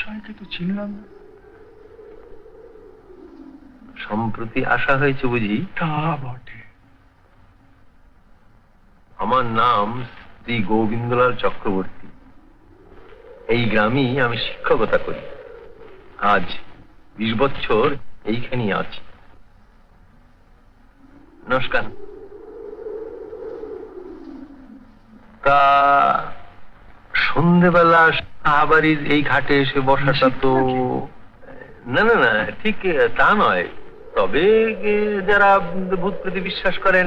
মশাইকে তো চিনলাম না। সম্প্রতি আসা হয়েছে বুঝি? তা বটে। আমার নাম শ্রী গোবিন্দলাল চক্রবর্তী। এই গ্রামেই আমি শিক্ষকতা করি। আজ 20 বছর এইখানেই আছি। নমস্কার। তা সন্ধেবেলা সাহাবাড়ির এই ঘাটে এসে বসাটা তো না না না, ঠিক তা নয়। তবে যারা ভূত প্রতি বিশ্বাস করেন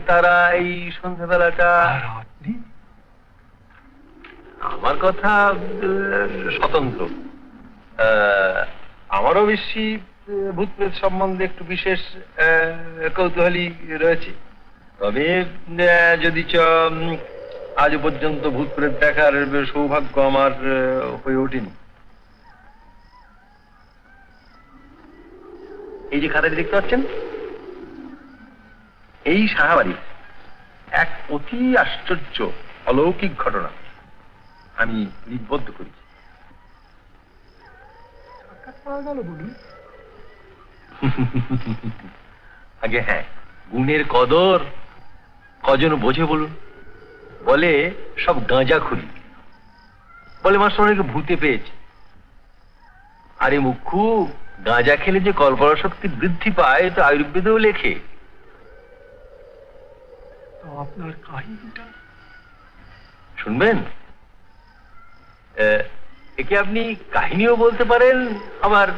তারা এই সন্ধ্যাবেলাটা। আমার কথা স্বতন্ত্র। আমারও বেশি ভূত প্রেত সম্বন্ধে একটু বিশেষ কৌতূহলী রয়েছে। তবে যদি আজ পর্যন্ত ভূত প্রেত দেখার সৌভাগ্য আমার হয়ে ওঠেনি। এই যে খাতাটি দেখতে পাচ্ছেন, এই সাহাবাড়ি এক অতি আশ্চর্য অলৌকিক ঘটনা আমি লিপিবদ্ধ করেছি। আগে হ্যাঁ, গুণের কদর কজন বোঝে বলুন? বলে সব গাঁজাখুরি। বলে মাস্টার অনেকে ভূতে পেয়েছে। আরে মুখ্যু, গাঁজা খেলে যে কল্পনা শক্তি বৃদ্ধি পায় তো আয়ুর্বেদেও লেখে। আপনার কাহিনীটা শুনবেন? একে আপনি কাহিনীও বলতে পারেন, আবার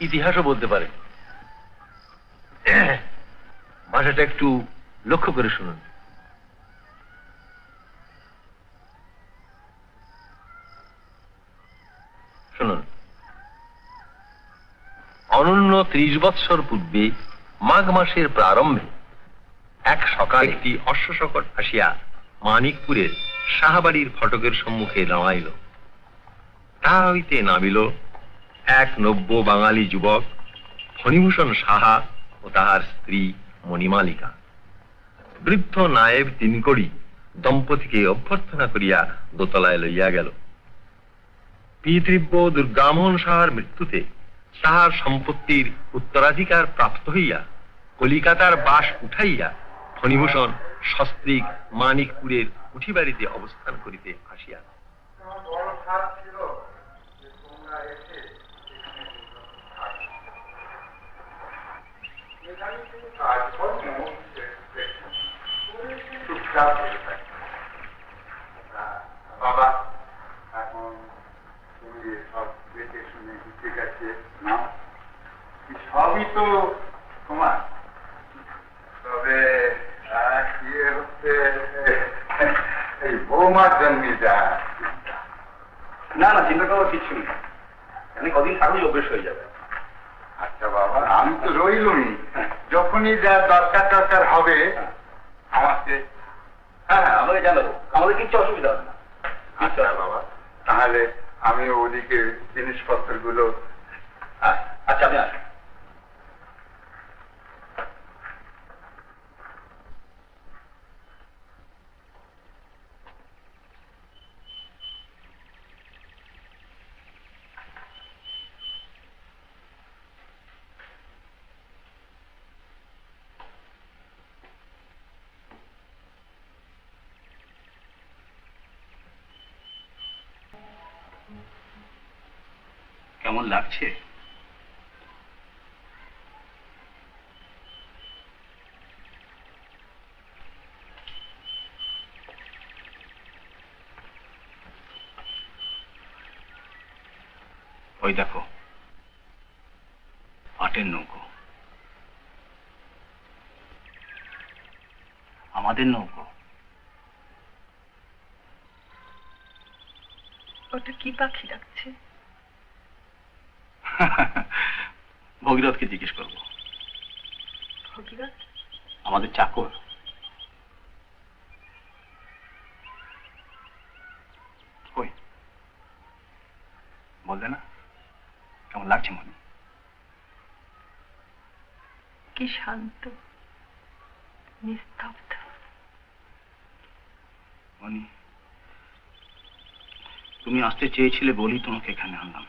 ইতিহাসও বলতে পারেন। ভাষাটা একটু লক্ষ্য করে শুনুন। শুনুন, অনন্য 30 বৎসর পূর্বে মাঘ মাসের প্রারম্ভে এক সকালে একটি অশ্বশকট আসিয়া মানিকপুরের সাহাবাড়ির ফটকের সম্মুখে দাঁড়াইল। তাহা হইতে নামিল এক নব্য বাঙালি যুবক ফণিভূষণ সাহা ও তাহার স্ত্রী মণিমালিকা। বৃদ্ধ নায়েব তিনকড়ি দম্পতিকে অভ্যর্থনা করিয়া দোতলায় লইয়া গেল। পিতৃব্য দুর্গামোহন সাহার মৃত্যুতে তাহার সম্পত্তির উত্তরাধিকার প্রাপ্ত হইয়া কলিকাতার বাস উঠাইয়া ফণিভূষণ সস্ত্রীক মানিকপুরের উঠিবাড়িতে অবস্থান করিতে আসিয়া বাবা, এখন তুমি সব দেখে শুনে ঠিক আছে না, সবই তো তোমার। তবে কি হচ্ছে, এই বৌমার জন্মে যা। না না, চিন্তা করার কিছু নেই। আমি কদিন থাকলেই অভ্যেস হয়ে যাবে। আচ্ছা বাবা, আমি তো রইলুমি। যখনই যা দরকার হবে আমাকে। হ্যাঁ হ্যাঁ, আমাকে জানাবো, আমাদের কিচ্ছু অসুবিধা হবে না। আচ্ছা বাবা, তাহলে আমি ওদিকে জিনিসপত্রগুলো। আচ্ছা, আপনি আসুন। কেমন লাগছে? ওই দেখো, পাটের নৌকো, আমাদের নৌকো। ওটা কি পাখি ডাকছে? ভগীরথকে জিজ্ঞেস করবো। ভগীরথ? আমাদের চাকর। কই বলবে না? কেমন লাগছে মনে? কি শান্ত, নিস্তব্ধ। মনি, তুমি আসতে চেয়েছিলে বলি তোমাকে এখানে আনলাম।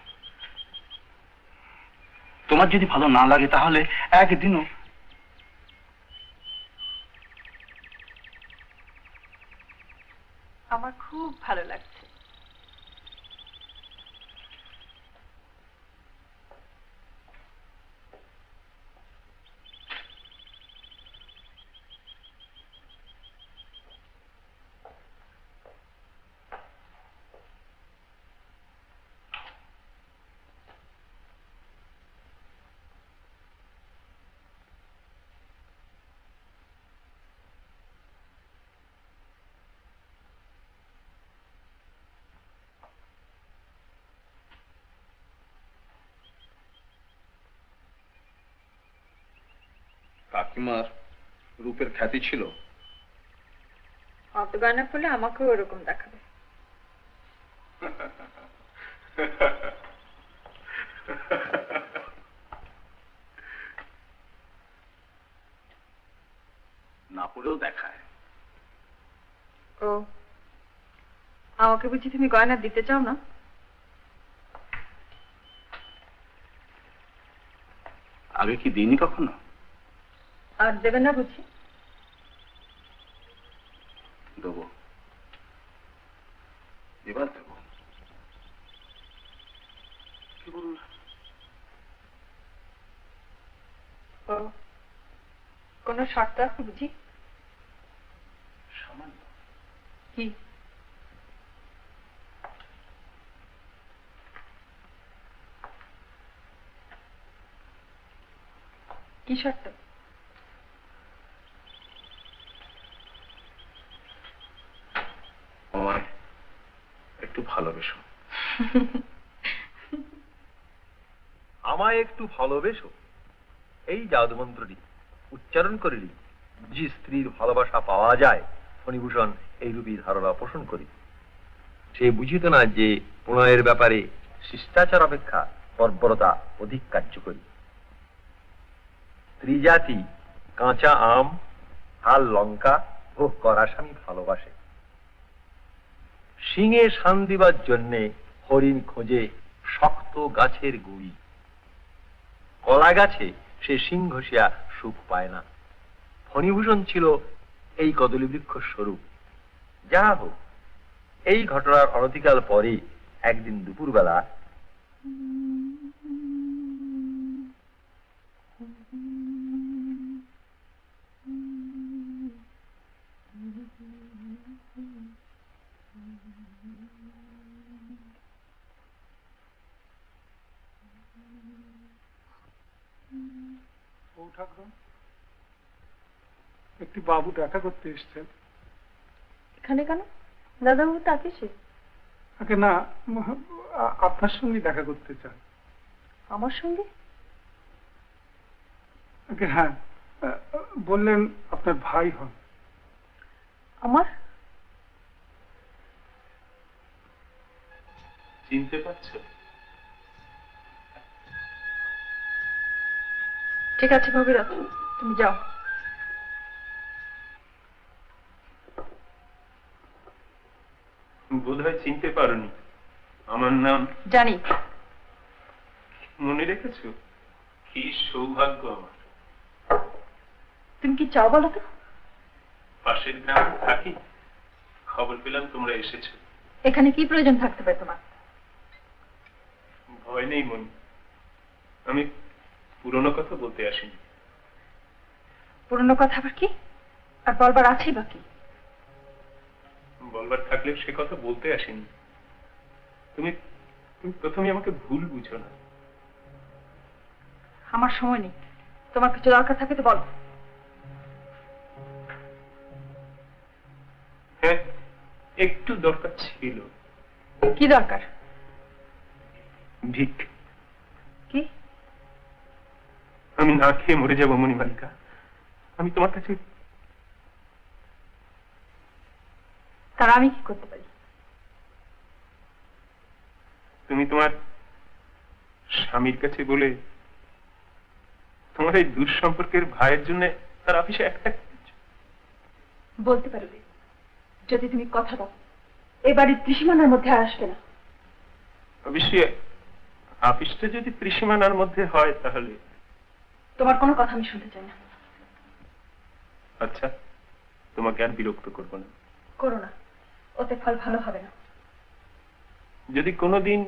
তোমার যদি ভালো না লাগে তাহলে একদিনও। আমার খুব ভালো লাগছে। কাকিমার রূপের খ্যাতি ছিল। অত গয়না পড়লে আমাকেও ওরকম দেখাবে। না পড়েও দেখায়। ও, আমাকে বুঝি তুমি গয়না দিতে চাও না? আগে কি দিইনি কখনো? আর দেবে না বুঝি? দেবো, এবার দেবো। কি বলুন? ও, কোনো শর্ত আছে বুঝি? সামান্য। কি? কি শর্ত? আমায় একটু ভালোবেসো। আমায় একটু ভালোবেসো, এই জাদুমন্ত্রটি উচ্চারণ করিলি যে স্ত্রীর ভালোবাসা পাওয়া যায়। ফণিভূষণ এইরূপই ধারণা পোষণ করি। সে বুঝিত না যে প্রণয়ের ব্যাপারে শিষ্টাচার অপেক্ষা বর্বরতা অধিক কার্যকরী। স্ত্রী জাতি কাঁচা আম হাল লঙ্কা ভোগ করা স্বামী ভালোবাসে। শিঙে শান দিবার জন্যে হরিণ খোঁজে শক্ত গাছের গুড়ি। কলা গাছে সে শিং ঘষিয়া সুখ পায় না। ফণিভূষণ ছিল এই কদলী বৃক্ষ স্বরূপ। যা হোক, এই ঘটনার অনতিকাল পরে একদিন দুপুরবেলা ও ঠাকুর, একটি বাবু দেখা করতে এসছেন। এখানে কেন? দাদাবাবু তাকে সে আগে না, আপনার সঙ্গে দেখা করতে চান। আমার সঙ্গে? আগে হ্যাঁ, বললেন আপনার ভাই হন। আমার? চিনতে পারছো? ঠিক আছে ভগীরথ, তুমি যাও। বোধহয় চিনতে পারোনি। আমার নাম জানি। মনে রেখেছো? কি সৌভাগ্য আমার। তুমি কি চাও বলো তো? পাশের গ্রামে থাকি, খবর পেলাম তোমরা এসেছো। এখানে কি প্রয়োজন থাকতে পারে তোমার? ভয় নেই মনি, আমি পুরনো কথা বলতে আসিনি। পুরনো কথা আবার কি? আর বলবার আছেই বা কি? বলবার থাকলে সে কথা বলতে আসিনি। তুমি তুমি প্রথমে আমাকে ভুল বুঝো না। আমার সময় নেই, তোমার কিছু দরকার থাকে তো বলো। হ্যাঁ, একটু দরকার ছিল। কি দরকার? ভিক। কি? আমি না খেয়ে মরে যাবো মণিমালিকা, আমি তোমার কাছে। তার আমি কি করতে পারি? তুমি তোমার স্বামীর কাছে বলে তোমার এই দুঃসম্পর্কের ভাইয়ের জন্য তার অফিসে একটা বলতে পারবে যদি তুমি কথা দাও এ বাড়ির ত্রিসীমানার মধ্যে আর আসবে না। অবশ্যই আপিসটা যদি ত্রিসীমানার মধ্যে হয় তাহলে। তোমার কোনো কথা আমি শুনতে চাই না। আচ্ছা, তোমাকে আর বিরক্ত করব না। করো না, ওতে ফল ভালো হবে না। যদি কোনোদিন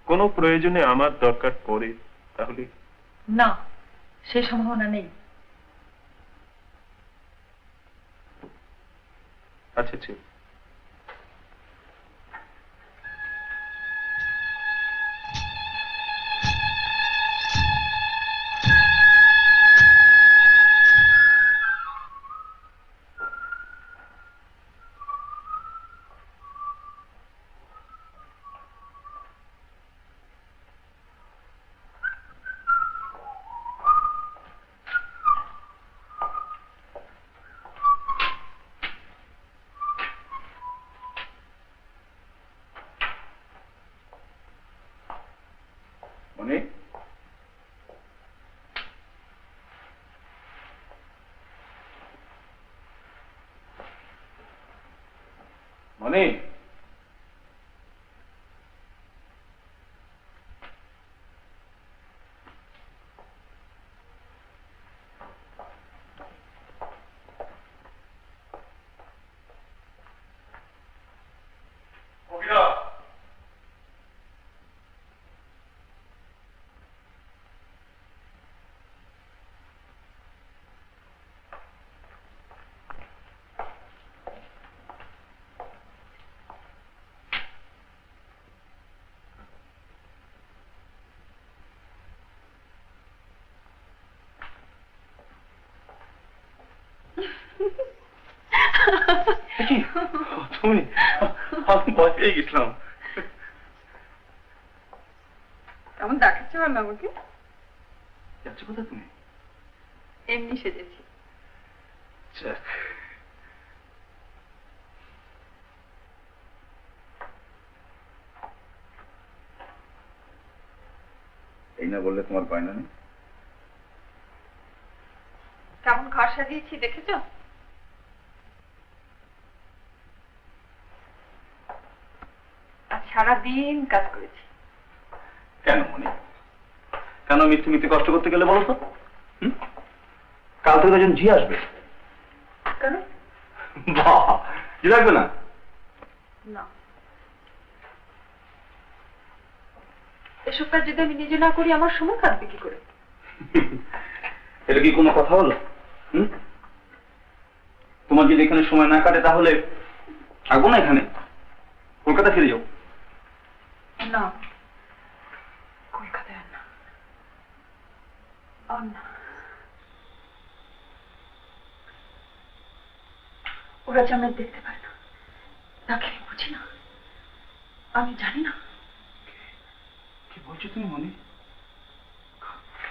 কোনো প্রয়োজনে আমার দরকার পড়ে তাহলে? না, সেই সম্ভাবনা নেই। আচ্ছা ঠিক। মনি, মনি, তুমি, আমি ভয় পেয়ে গেছিলাম। কেমন দেখাচ্ছে বল আমাকে? যাচ্ছ কোথায় তুমি? এমনি সেজেছি। যাক, এই না বললে তোমার গয়না নেই? কেমন ঘর সাজিয়েছি দেখেছো? আর সারাদিন কাজ করেছি। কেন মনি, কেন মিথ্যে মিথ্যে কষ্ট করতে গেলে বলো তো? কাল থেকে একজন ঝি আসবে। কেন? বাহ, ঝি লাগবে না? না, এসব কাজ যদি আমি নিজে না করি আমার সময় কাটবে কি করে? এটা কি কোনো কথা হলো? তোমার যদি এখানে সময় না কাটে তাহলে থাকবো না এখানে, কলকাতা ফিরে যাও। না, কলকাতায় আর না। আর না, ওরা যে আমায় দেখতে পারে না, তাকে আমি বুঝি না, আমি জানি না। কি বলছো তুমি মনি?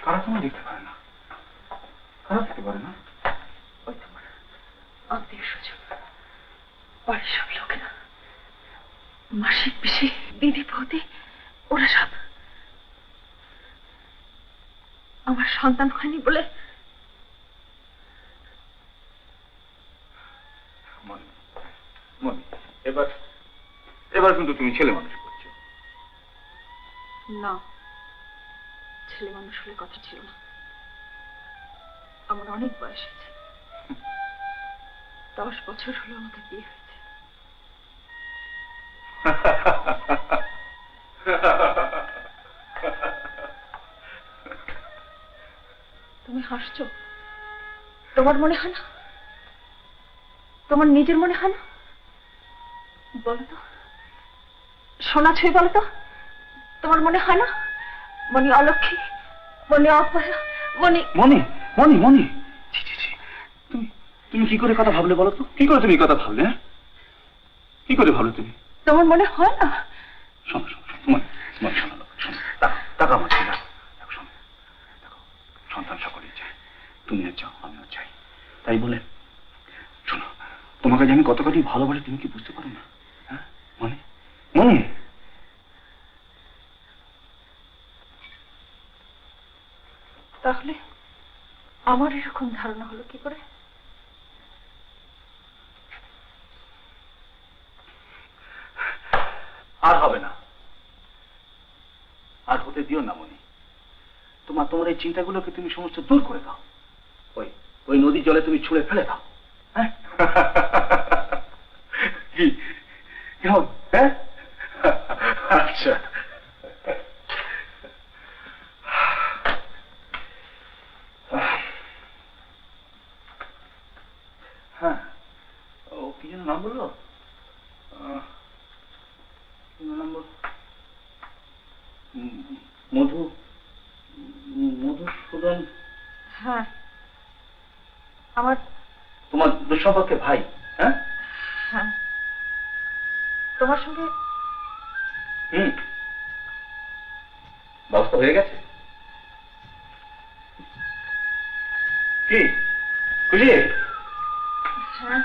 কারা তোমায় দেখতে পারে না? কারা দেখতে পারে না? ওই তোমার আত্মীয় স্বজন, বাড়ির সব লোকেরা, মাসিক পিসি, দিদি বৌদি, ওরা সব আমার সন্তান হয়নি বলে। মনি, মনি, এবার এবার কিন্তু তুমি ছেলে মানুষ করছো। না, ছেলে মানুষ হলে কথা ছিল না। আমার অনেক বয়স হয়েছে, 10 বছর হলো আমাদের বিয়ে হয়েছে। তুমি হাসছো? তোমার মনে হয় না? তোমার নিজের মনে হয় না? বলো তো, সোনা ছুঁয়ে বলো তো, তোমার মনে হয় না? মনি অলক্ষী, মনি অপয়া, মনি মনি, মনি, মনি, তুমি তুমি কি করে কথা ভাবলে বলো তো? কি করে তুমি কথা ভাবলে? কি করে ভাবলে তুমি? তোমার মনে হয় না? শোনো শোনো শোনো, মনি শোনো, শোনো, টাকা আমার ছিল। দেখো শোনো, দেখো সন্তান সকলেই চায়, তুমিও চাও, আমিও চাই, তাই বলে শোনো, তোমাকে যে আমি কতখানি ভালোবাসি তুমি কি বুঝতে পারো না? হ্যাঁ মনি, মনি। তাহলে আমার এরকম ধারণা হলো কি করে? আর হবে না, হতে দিও না মনি। তোমার এই চিন্তাগুলোকে তুমি সমস্ত দূর করে দাও। ওই ওই নদীর জলে তুমি ছুঁড়ে ফেলে দাও। হ্যাঁ কি কেমন? হ্যাঁ আচ্ছা। হ্যাঁ ও কি যেন নাম বললো? মধুসূদন। হ্যাঁ তোমার দুঃসম্পর্কে ভাই। হ্যাঁ হ্যাঁ তোমার সঙ্গে ব্যবস্থা হয়ে গেছে? কি খুশি? হ্যাঁ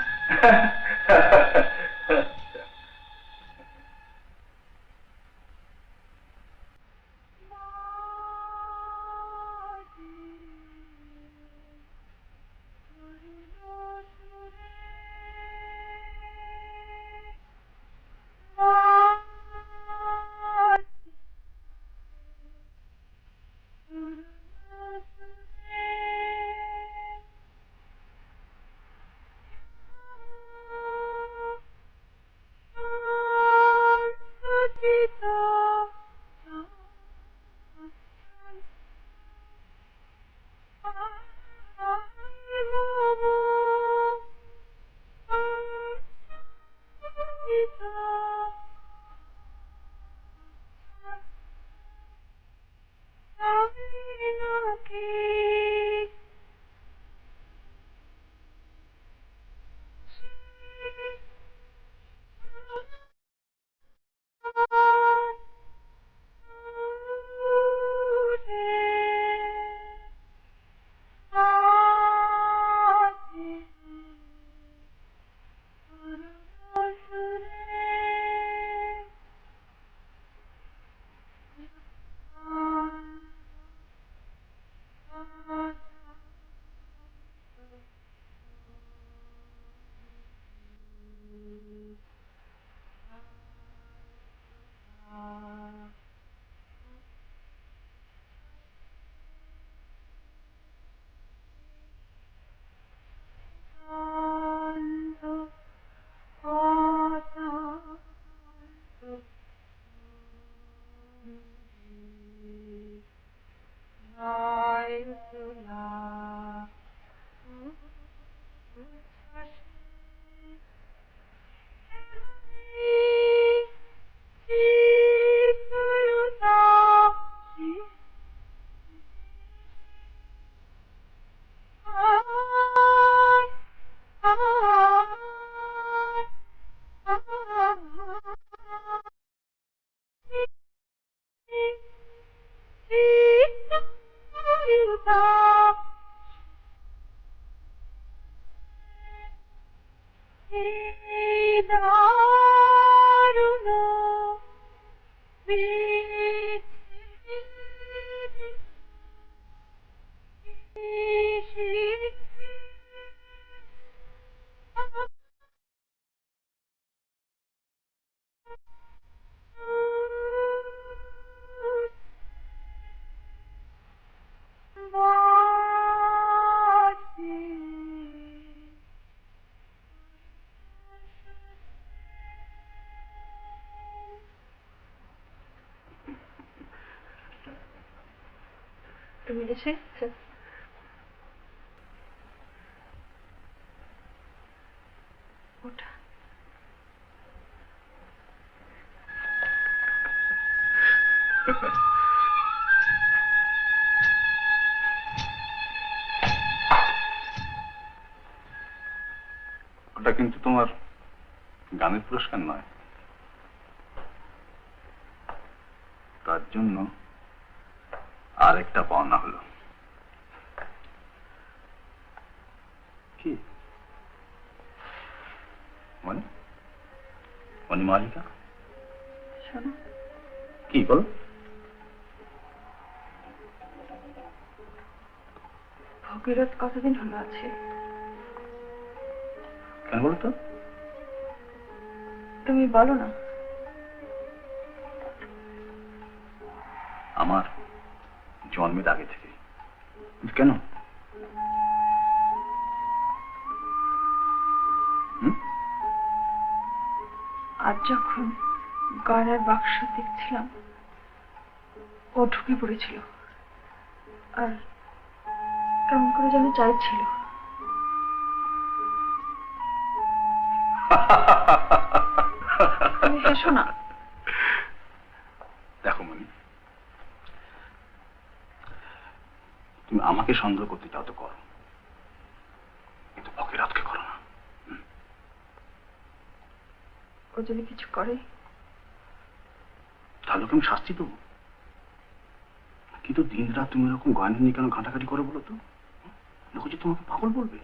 তুমি এসে ওটা ওটা কিন্তু তোমার গানের পুরস্কার নয়। তার জন্য আর একটা পাওনা হলো। কি মানে মালিকা? শোনো কি বল? ভগীরথ কতদিন হলো আছে? কেন বলো তো? তুমি বলো না। আমার জন্মের আগে থেকে। কেন? আজ যখন গয়নার বাক্স দেখছিলাম, ও ঢুকে পড়েছিল আর কেমন করে যেন চাইছিল। তুমি হেসো না। দেখো মনি, তুমি আমাকে সন্দেহ করতে চাও তো করো, কিন্তু ভগীরথকে করো না। ও যদি কিছু করে তাহলে ওকে আমি শাস্তি দেবো, কিন্তু দিন রাত তুমি এরকম গয়না নিয়ে কেন ঘাঁটাঘাঁটি করে বলো তো? লোক যে তোমাকে পাগল বলবে।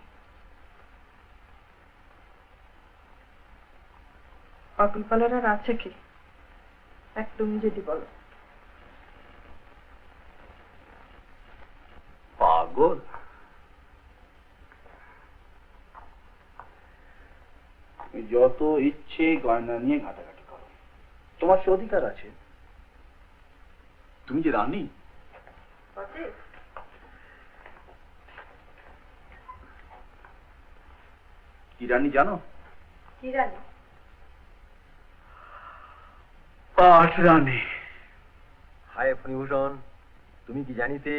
পাগল পালার আর আছে কি? এক তুমি যদি বলো। পাগল? তুমি যত ইচ্ছে গয়না নিয়ে ঘাটাঘাটি করো, তোমার সে অধিকার আছে। তুমি যে রানী, কি রানী জানো? কি রানী? পাঠ রানী। হায় ফণিভূষণ, তুমি কি জানিতে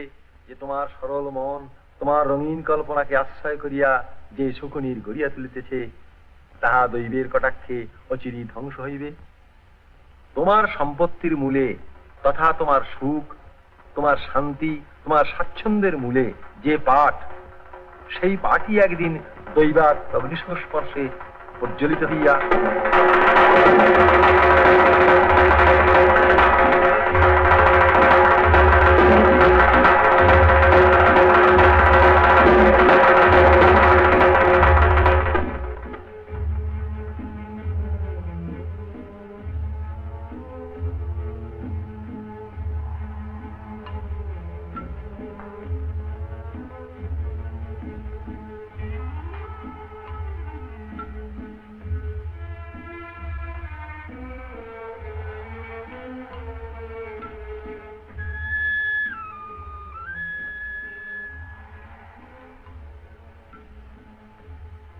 যে তোমার সরল মন তোমার রঙিন কল্পনাকে আশ্রয় করিয়া যে শকুনির গড়িয়া তুলিতেছে, তাহা দৈবের কটাক্ষে অচিরেই ধ্বংস হইবে। তোমার সম্পত্তির মূলে তথা তোমার সুখ, তোমার শান্তি, তোমার স্বাচ্ছন্দ্যের মূলে যে পাঠ, সেই পাঠই একদিন দৈবাত অগ্নিসংস্পর্শে প্রজ্বলিত হইয়া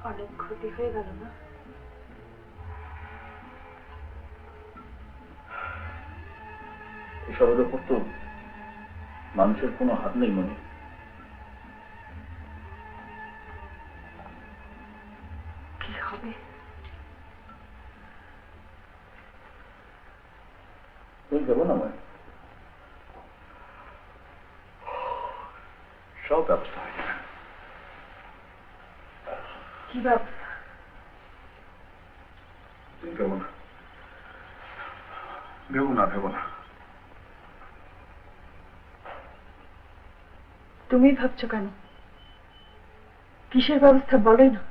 অনেক ক্ষতি হয়ে গেল না? এসবের উপর তো মানুষের কোনো হাত নেই মনে। কি হবে? তুমি দেবো না মনে, সব ব্যবস্থা হয়ে যাবে। কি ব্যবস্থা? তুমি ভেবো না, ভেবো না, ভেবো না। তুমি ভাবছো কেন? কিসের ব্যবস্থা বলোই না।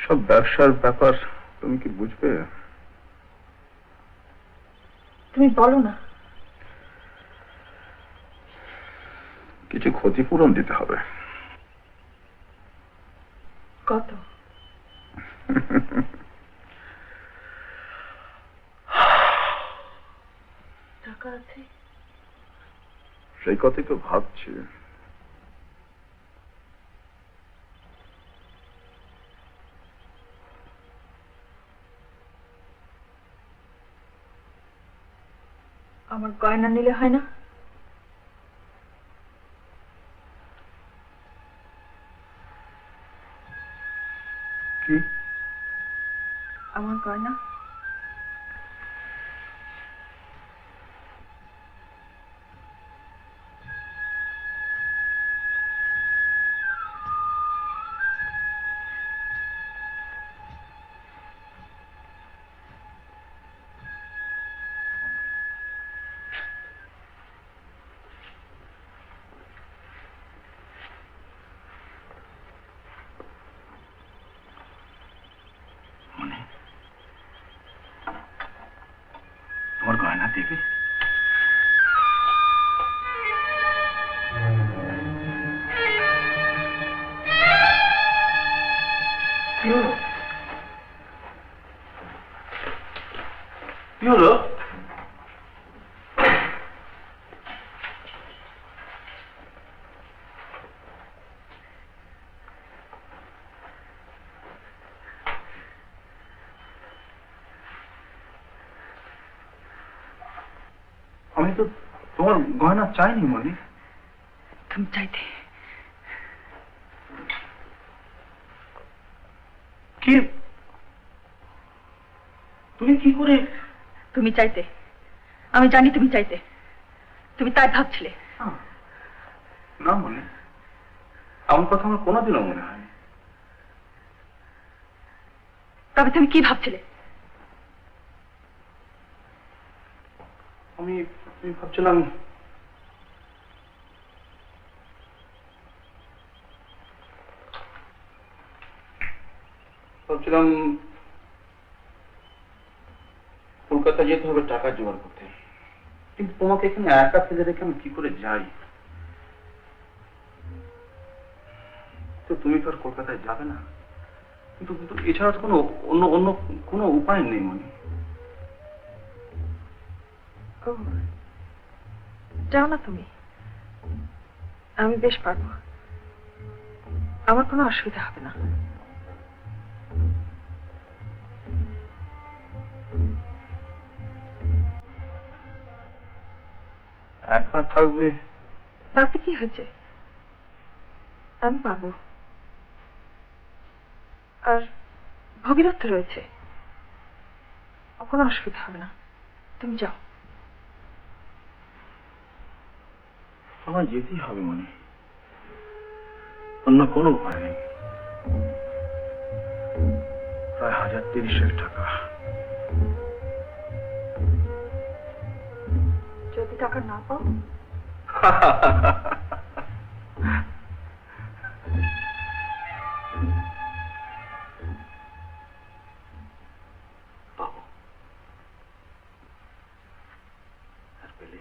সব ব্যবসার ব্যাপার, তুমি কি বুঝবে? তুমি বলো না। কিছু ক্ষতিপূরণ দিতে হবে। কত? টাকা আছে? সেই কথাই তো ভাবছি। আমার গয়না নিলে হয় না? কি? আমার গয়না? তোমার গয়না দেবে? কি হলো? আমি তো তোমার গয়না চাইনি মনি। তুমি চাইতে। কি? তুমি কি করে? তুমি চাইতে, আমি জানি তুমি চাইতে, তুমি তাই ভাবছিলে। না মনে, এমন কথা আমার কোনোদিনও মনে হয়নি। তবে তুমি কি ভাবছিলে? আমি ভাবছিলাম কলকাতা যেতে হবে টাকা জোগাড় করতে, কিন্তু তোমাকে এখানে একা ফেলে রেখে আমি কি করে যাই? তো তুমি তো আর কলকাতায় যাবে না, কিন্তু এছাড়া তো কোনো অন্য অন্য কোনো উপায় নেই মনে। যাও না তুমি, আমি বেশ পারবো, আমার কোনো অসুবিধা হবে না। এখন থাকবে? তাতে কি হয়েছে, আমি পারবো। আর ভগীরথ রয়েছে, কোনো অসুবিধা হবে না, তুমি যাও। আমার যেতেই হবে মনে, অন্য কোনো উপায় নেই। প্রায় 1030 টাকা। যদি টাকা না পাও? পাবো। আর পেলে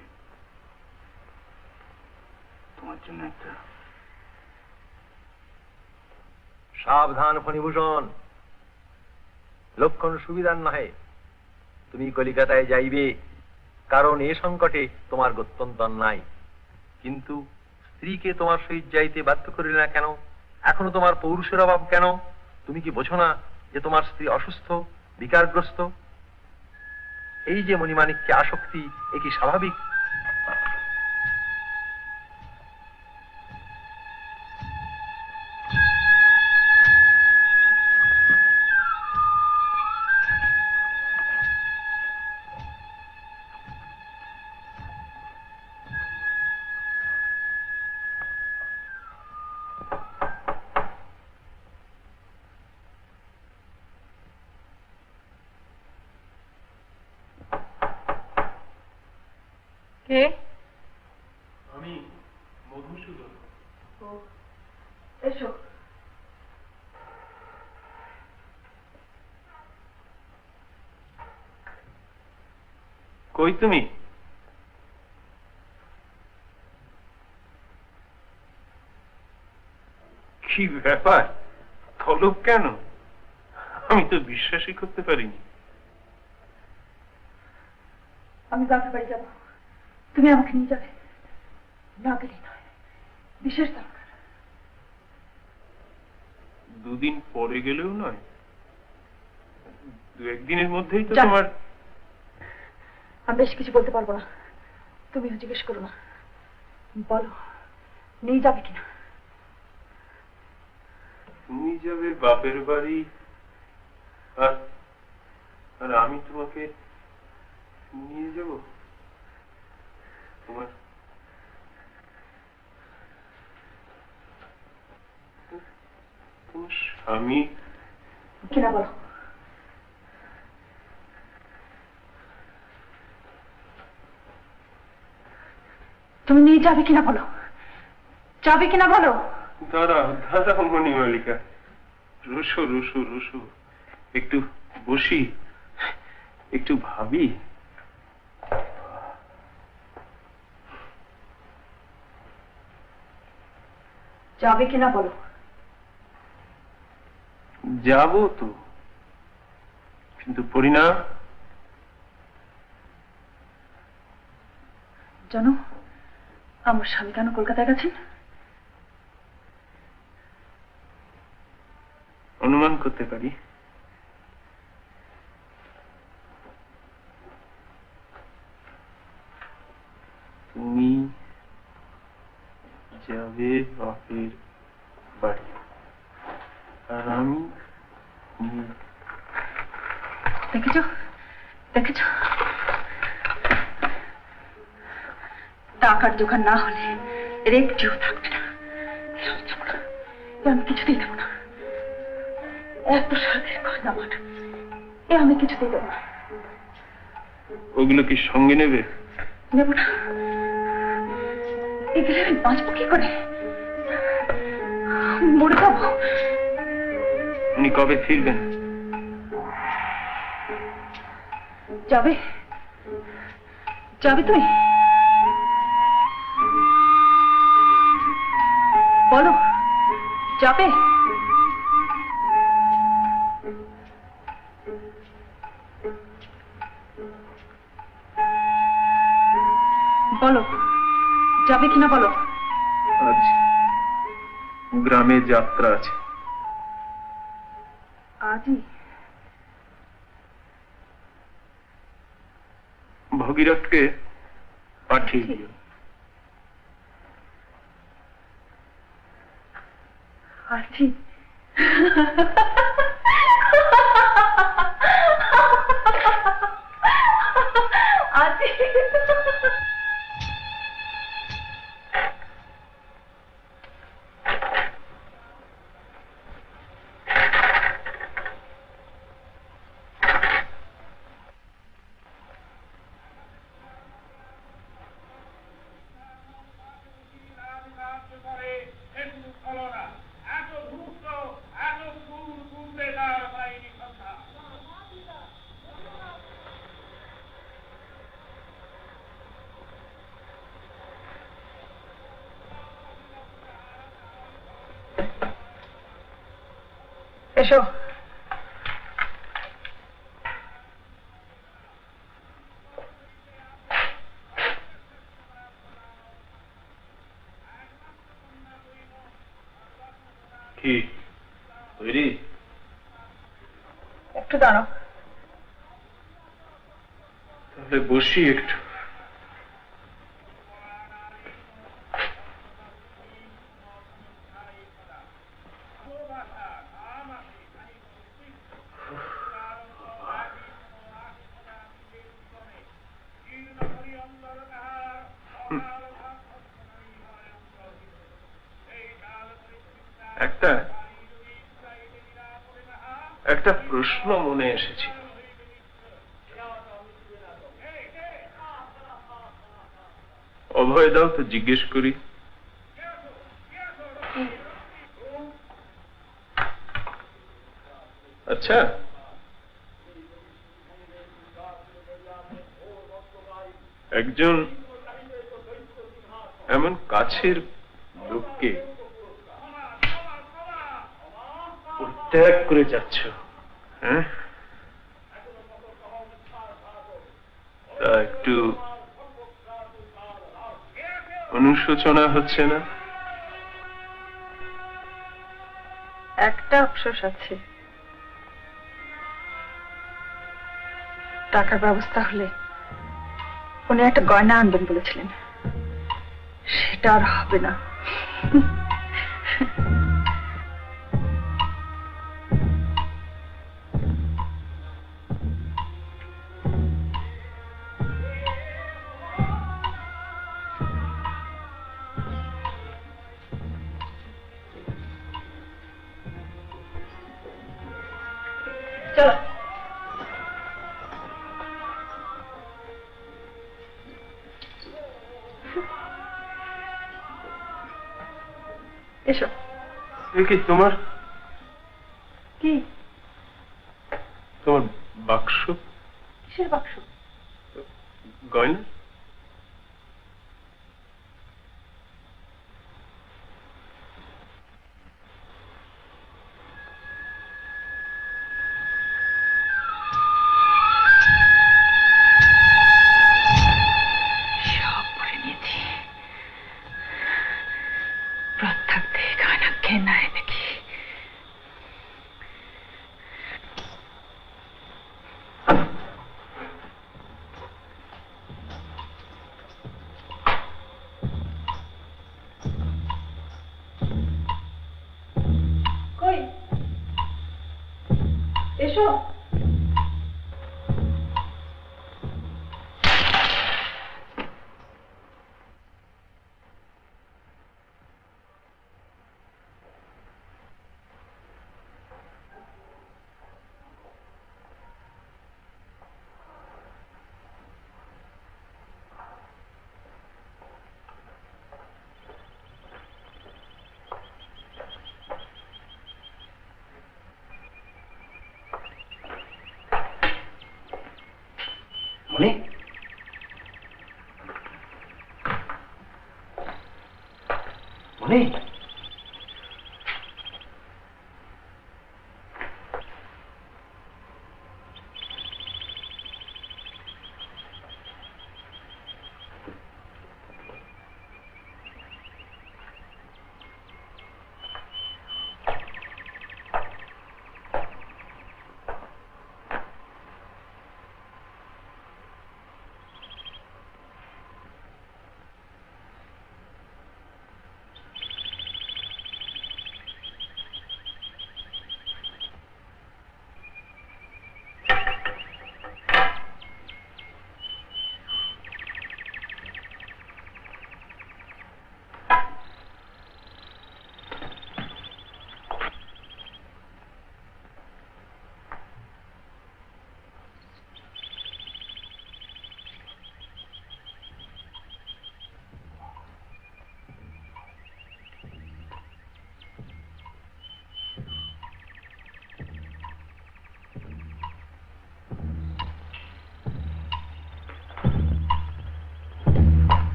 তোমার জন্য একটা। সাবধান ফণিভূষণ, লক্ষণ সুবিধার নহে। তুমি কলিকাতায় যাইবে, কারণ এ সংকটে তোমার গত্যন্তর নাই। কিন্তু স্ত্রীকে তোমার সহিত যাইতে বাধ্য করিলে না কেন? এখনো তোমার পৌরুষের অভাব কেন? তুমি কি বোঝো না যে তোমার স্ত্রী অসুস্থ, বিকারগ্রস্ত? এই যে মণিমাণিক্যে আসক্তি, এ কি স্বাভাবিক? কে? আমি মধুসূদন। এসো। কই তুমি? কি ব্যাপার, তলব কেন? আমি তো বিশ্বাসই করতে পারিনি। আমি বাপের বাড়ি যাবো, তুমি আমাকে নিয়ে যাবে। না গেলে নয়, বিশেষ দরকার। দুদিন পরে গেলেও নয়, দু একদিনের মধ্যেই তো যান। তোমার। আমি বেশি কিছু বলতে পারবো না, তুমিও জিজ্ঞেস করো না। বলো, নিয়ে যাবে কিনা? তুমি যাবে বাপের বাড়ি, আর আর আমি তোমাকে নিয়ে যাব? তোমার তোমার স্বামী কিনা বলো। তুমি নিয়ে যাবে কিনা বলো, যাবে কিনা বলো। দাঁড়াও দাঁড়াও মণিমালিকা, রসো রসো রসো, একটু বসি, একটু ভাবি। যাবে কিনা বলো। যাবো তো, কিন্তু পরিণাম জানো আমার স্বামী কেন কলকাতায় গেছেন? অনুমান করতে পারি। তুমি যাবে বাপের বাড়ি, আর আমি দেখেছ দেখেছ, টাকার দোকান না হলে এর একটিও থাকবে না। আমি যাবো না, আমি কিছুতেই দেবো না। এত সাথে কথা আমার, আমি কিছুতেই দেবো না। ওগুলো কি সঙ্গে নেবে? নেব না। এগুলো আমি বাঁচবো কি করে? মরে যাবো। উনি কবে ফিরবেন? যাবে যাবে তুমি? বলো যাবে? বলো যাবে কিনা বলো। আজ গ্রামে যাত্রা আছে। আজই? ভগীরথকে পাঠিয়ে দিও। আজই? আজই? এসো। কি তৈরি? একটু দাঁড়াও। তাহলে বসি একটু। একটা প্রশ্ন মনে এসেছে। অভয় দাও তো জিজ্ঞেস করি। আচ্ছা, একজন এমন কাছের লোককে পরিত্যাগ করে যাচ্ছ, হ্যাঁ, তা একটু অনুশোচনা হচ্ছে না? একটা আফসোস আছে, টাকার ব্যবস্থা হলে উনি একটা গয়না আনবেন বলেছিলেন, সেটা আর হবে না। চলো। এসো। কি তোমার কি? তোমার বাক্স? কিসের বাক্স? গয়না? সব পরে নিয়ে এসো। মনি, মনি,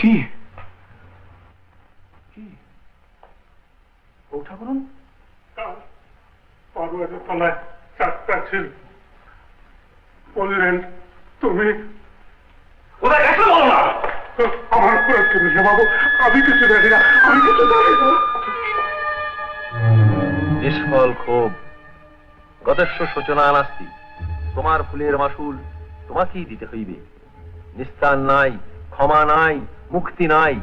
কি ও ঠাকুরন? পারুয়াদের তলায় চারটা ছিল, বললেন তুমি কোথায় গেছো বলো না। আমার তুমি বাবু, আমি কিছু জানি না, আমি কিছু জানি না। নিষ্ফল ক্ষোভ, গতেশ্ব সূচনা নাস্তি। তোমার ফুলের মাসুল তোমাকেই দিতে হইবে। নিস্তার নাই, ক্ষমা নাই, মুক্তি নাই।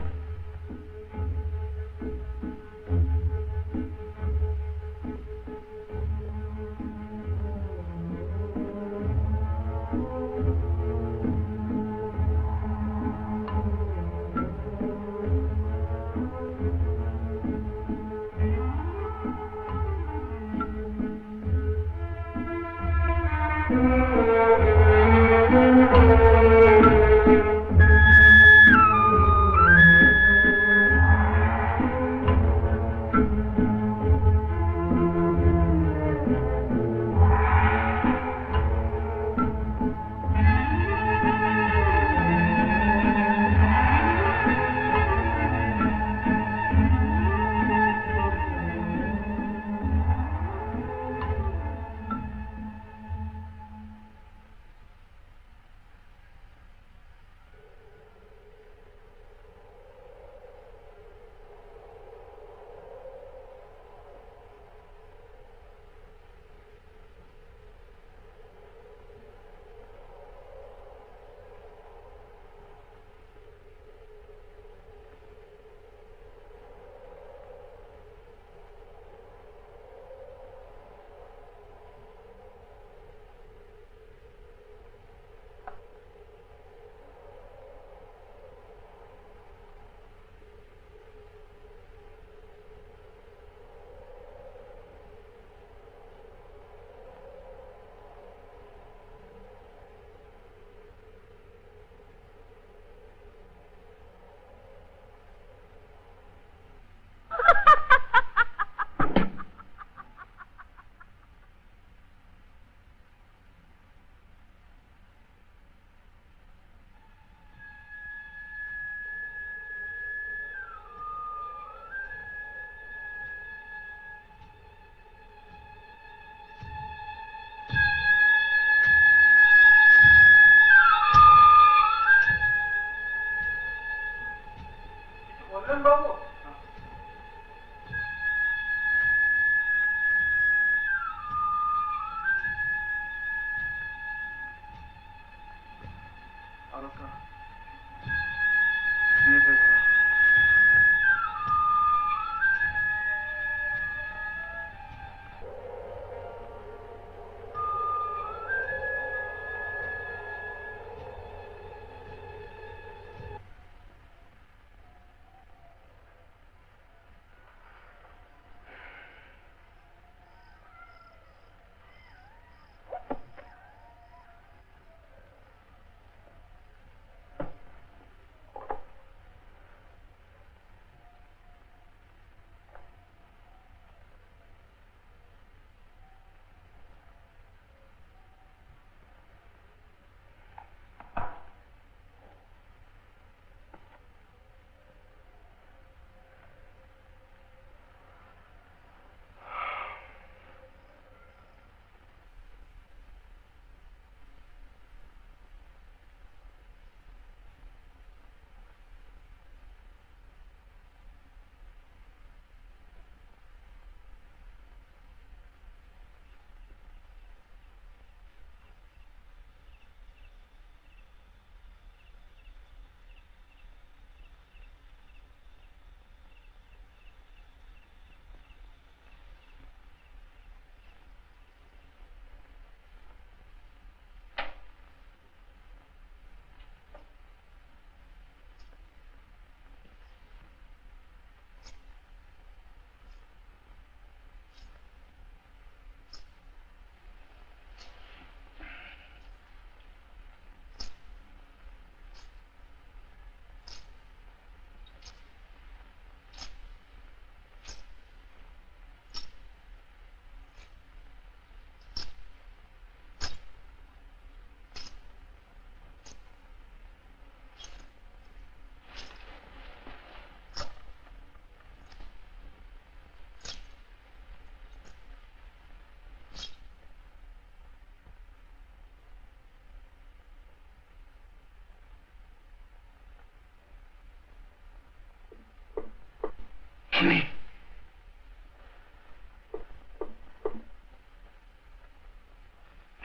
মনি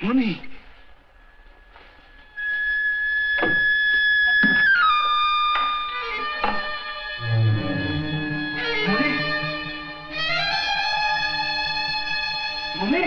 মনি মনি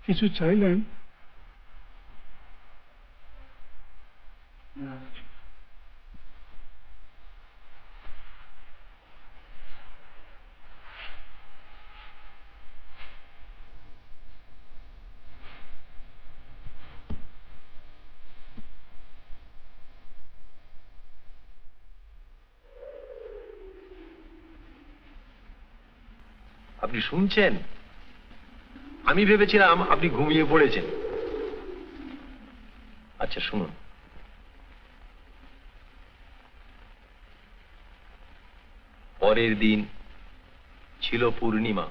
কিছু চাইলেন? আপনি শুনছেন? আমি ভেবেছিলাম আপনি ঘুমিয়ে পড়েছেন। আচ্ছা শুনুন, পরের দিন ছিল পূর্ণিমা।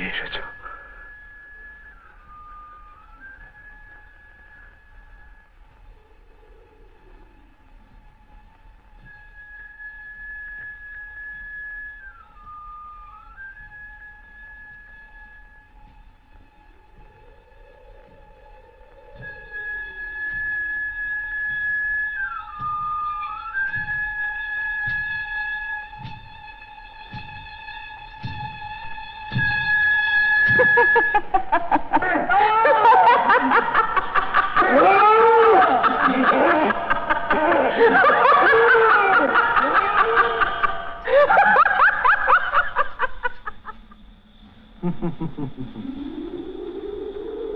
ফিরে এসেছো।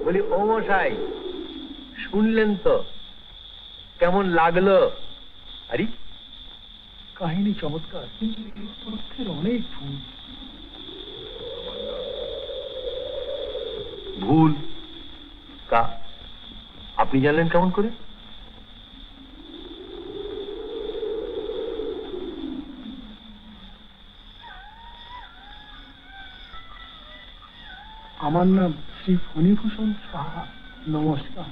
বলি ও মশাই, শুনলেন তো কেমন লাগলো? আরে কাহিনী চমৎকার, কিন্তু তথ্যের অনেক ভুল। ভুল কা আপনি জানলেন কেমন করে? আমার নাম শ্রী ফণীভূষণ সাহা, নমস্কার।